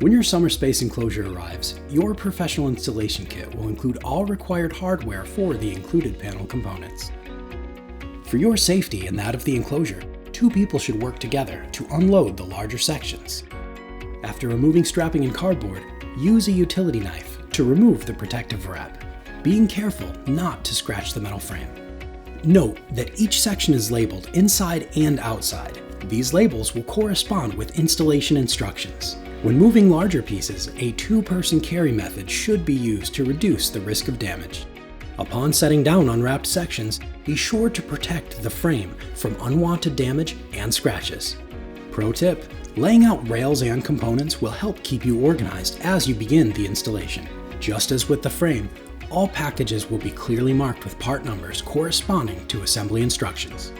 When your SummerSpace enclosure arrives, your professional installation kit will include all required hardware for the included panel components. For your safety and that of the enclosure, 2 people should work together to unload the larger sections. After removing strapping and cardboard, use a utility knife to remove the protective wrap, being careful not to scratch the metal frame. Note that each section is labeled inside and outside. These labels will correspond with installation instructions. When moving larger pieces, a 2-person carry method should be used to reduce the risk of damage. Upon setting down unwrapped sections, be sure to protect the frame from unwanted damage and scratches. Pro tip: laying out rails and components will help keep you organized as you begin the installation. Just as with the frame, all packages will be clearly marked with part numbers corresponding to assembly instructions.